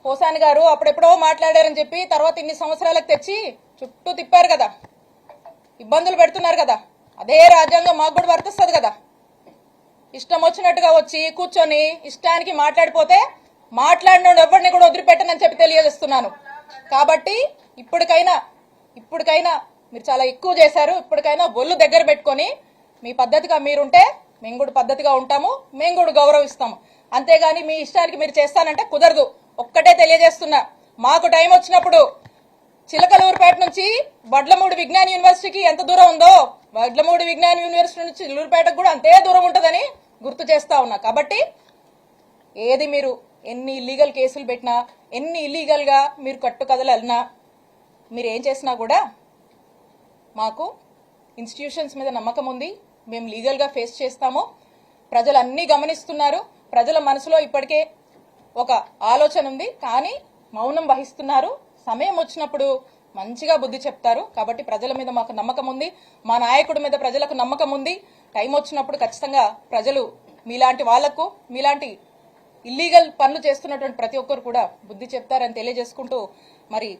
పోసాని గారు అప్పుడెప్పుడో మాట్లాడారని చెప్పి తర్వాత ఇన్ని సంవత్సరాలకు తెచ్చి చుట్టూ తిప్పారు కదా, ఇబ్బందులు పెడుతున్నారు కదా. అదే రాజ్యాంగం మాకు కూడా వర్తిస్తుంది కదా. ఇష్టం వచ్చినట్టుగా వచ్చి కూర్చొని ఇష్టానికి మాట్లాడిపోతే మాట్లాడిన ఎవరిని కూడా వదిలిపెట్టనని చెప్పి తెలియజేస్తున్నాను. కాబట్టి ఇప్పటికైనా మీరు చాలా ఎక్కువ చేశారు. ఇప్పటికైనా ఒళ్ళు దగ్గర పెట్టుకొని మీ పద్ధతిగా మీరుంటే మేము కూడా పద్ధతిగా ఉంటాము, మేము కూడా గౌరవిస్తాము. అంతేగాని మీ ఇష్టానికి మీరు చేస్తానంటే కుదరదు. ఒక్కటే తెలియజేస్తున్నా, మాకు టైం వచ్చినప్పుడు చిలకలూరుపేట నుంచి వడ్లమూడి విజ్ఞాన యూనివర్సిటీకి ఎంత దూరం ఉందో వడ్లమూడి విజ్ఞాన యూనివర్సిటీ నుంచి చిలూరుపేటకు కూడా అంతే దూరం ఉంటుందని గుర్తు చేస్తా ఉన్నా. కాబట్టి ఏది మీరు ఎన్ని ఇల్లీగల్ కేసులు పెట్టినా, ఎన్ని ఇల్లీగల్ గా మీరు కట్టుకదలన్నా, మీరు ఏం చేసినా కూడా మాకు ఇన్స్టిట్యూషన్స్ మీద నమ్మకం ఉంది. మేము లీగల్ గా ఫేస్ చేస్తాము. ప్రజలు అన్ని గమనిస్తున్నారు. ప్రజల మనసులో ఇప్పటికే ఒక ఆలోచన ఉంది, కానీ మౌనం వహిస్తున్నారు. సమయం వచ్చినప్పుడు మంచిగా బుద్ధి చెప్తారు. కాబట్టి ప్రజల మీద మాకు నమ్మకం ఉంది, మా నాయకుడి మీద ప్రజలకు నమ్మకం ఉంది. టైం వచ్చినప్పుడు ఖచ్చితంగా ప్రజలు మీలాంటి వాళ్లకు, మీలాంటి ఇల్లీగల్ పనులు చేస్తున్నటువంటి ప్రతి ఒక్కరు కూడా బుద్ధి చెప్తారని తెలియజేసుకుంటూ, మరి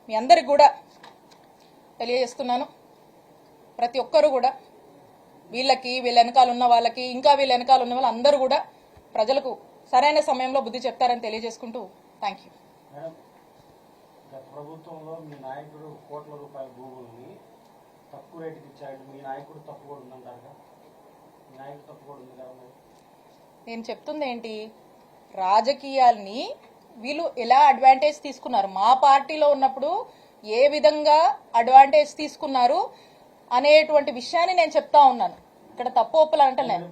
మీ అందరికి కూడా తెలియజేస్తున్నాను, ప్రతి ఒక్కరు కూడా వీళ్ళ వెనకాల ఉన్న వాళ్ళకి, ఇంకా వీళ్ళ వెనకాల ఉన్న వాళ్ళు అందరూ కూడా ప్రజలకు సరైన సమయంలో బుద్ధి చెప్తారని తెలియజేసుకుంటూ థ్యాంక్ యూ. ప్రభుత్వంలో మీ నాయకుడు కోట్ల రూపాయల భూముల్ని తక్కువ రేటుకి ఇచ్చాడు, మీ నాయకుడు తప్పు కూడా ఉందంటారు. మీ నాయకుడు తప్పు కూడా ఉంది కదా. నేను చెప్తుంది ఏంటి, రాజకీయాల్ని వీళ్ళు ఎలా అడ్వాంటేజ్ తీసుకున్నారు, మా పార్టీలో ఉన్నప్పుడు ఏ విధంగా అడ్వాంటేజ్ తీసుకున్నారు అనేటువంటి విషయాన్ని నేను చెప్తా ఉన్నాను. ఇక్కడ తప్పు ఒప్పులు అంటలేను.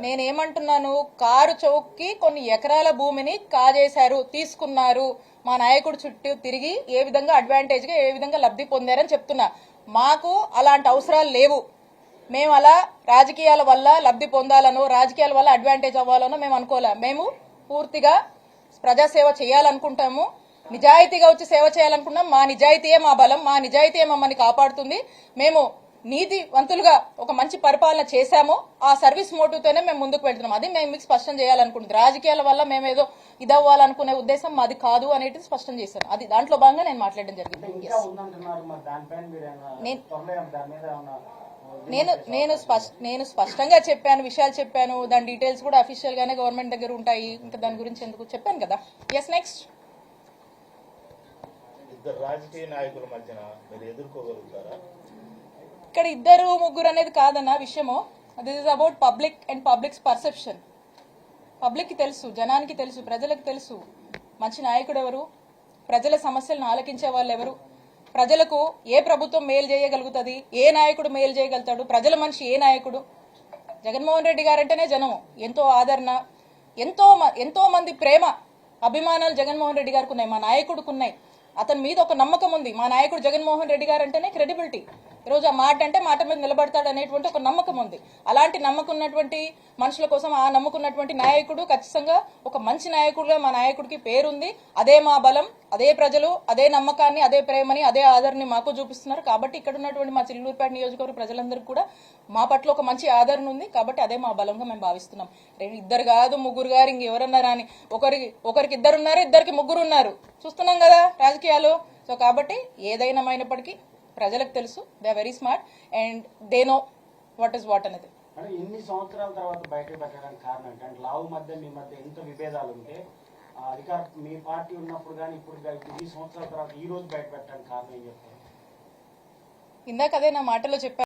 నేనేమంటున్నాను, కారు చౌక్కి కొన్ని ఎకరాల భూమిని కాజేశారు, తీసుకున్నారు, మా నాయకుడు చుట్టూ తిరిగి ఏ విధంగా అడ్వాంటేజ్ గా ఏ విధంగా లబ్ధి పొందారని చెప్తున్నా. మాకు అలాంటి అవసరాలు లేవు. మేము అలా రాజకీయాల వల్ల లబ్ధి పొందాలనో, రాజకీయాల వల్ల అడ్వాంటేజ్ అవ్వాలనో మేము అనుకోలే. మేము పూర్తిగా ప్రజాసేవ చేయాలనుకుంటాము, నిజాయితీగా వచ్చి సేవ చేయాలనుకున్నాం. మా నిజాయితీయే మా బలం, మా నిజాయితీయే మమ్మల్ని కాపాడుతుంది. మేము నీతివంతులుగా ఒక మంచి పరిపాలన చేశాము. ఆ సర్వీస్ మోటివ్తోనే మేము ముందుకు వెళ్తున్నాం. అది మేము మీకు స్పష్టం చేయాలనుకుంటుంది. రాజకీయాల వల్ల మేమేదో ఇదవ్వాలనుకునే ఉద్దేశం మాది కాదు అనేది స్పష్టం చేశాను. అది దాంట్లో భాగంగా నేను మాట్లాడడం జరిగింది. నేను స్పష్టంగా చెప్పాను, విషయాలు చెప్పాను. దాని డీటెయిల్స్ కూడా అఫీషియల్ గానే గవర్నమెంట్ దగ్గర ఉంటాయి. ఇంకా దాని గురించి ఎందుకు చెప్పాను కదా. Yes, next. రాజకీయ నాయకుల మధ్యన మీరు ఎదుర్కోగలుగుతారా? ఇక్కడ ఇద్దరు ముగ్గురు అనేది కాదన్న విషయము. This is about public and public's perception. Public కి తెలుసు, జనానికి తెలుసు, ప్రజలకు తెలుసు మంచి నాయకుడు ఎవరు, ప్రజల సమస్యలను ఆలకించే వాళ్ళు ఎవరు, ప్రజలకు ఏ ప్రభుత్వం మేలు చేయగలుగుతుంది, ఏ నాయకుడు మేలు చేయగలుగుతాడు, ప్రజల మనిషి ఏ నాయకుడు. జగన్మోహన్ రెడ్డి గారంటేనే జనం ఎంతో ఆదరణ, ఎంతో మంది ప్రేమ అభిమానాలు జగన్మోహన్ రెడ్డి గారికి ఉన్నాయి, మా నాయకుడికి ఉన్నాయి. అతని మీద ఒక నమ్మకం ఉంది. మా నాయకుడు జగన్మోహన్ రెడ్డి గారు అంటేనే క్రెడిబిలిటీ. ఈరోజు ఆ మాట అంటే మాట మీద నిలబడతాడు అనేటువంటి ఒక నమ్మకం ఉంది. అలాంటి నమ్మకం ఉన్నటువంటి మనుషుల కోసం ఆ నమ్మకున్నటువంటి నాయకుడు ఖచ్చితంగా ఒక మంచి నాయకుడుగా మా నాయకుడికి పేరుంది. అదే మా బలం, అదే ప్రజలు అదే నమ్మకాన్ని, అదే ప్రేమని, అదే ఆదరణని మాకు చూపిస్తున్నారు. కాబట్టి ఇక్కడ ఉన్నటువంటి మా చిల్లూరుపేట నియోజకవర్గ ప్రజలందరికీ కూడా మా పట్ల ఒక మంచి ఆదరణ ఉంది. కాబట్టి అదే మా బలంగా మేము భావిస్తున్నాం. ఇద్దరు కాదు, ముగ్గురు గారు, ఇంకెవరన్నారా అని ఒకరికి ఇద్దరు ఉన్నారు, ఇద్దరికి ముగ్గురు ఉన్నారు, చూస్తున్నాం కదా రాజకీయాలు. సో కాబట్టి ఏదైనామైనప్పటికీ ప్రజలకు తెలుసు, they are very smart and they know what is what అనేది. ఇన్ని సంవత్సరాల తర్వాత బయట పెట్టడానికి కారణం ఏంటంటే లావు మధ్య మీ మధ్య ఎంత విభేదాలు ఉంటే అధికారం మీ పార్టీ ఉన్నప్పుడు కానీ ఇప్పుడు ఈ సంవత్సరాల తర్వాత ఈ రోజు బయట పెట్టడానికి కారణం ఏం చెప్తారు? ఇందాక అదే నా మాటలో చెప్పాను.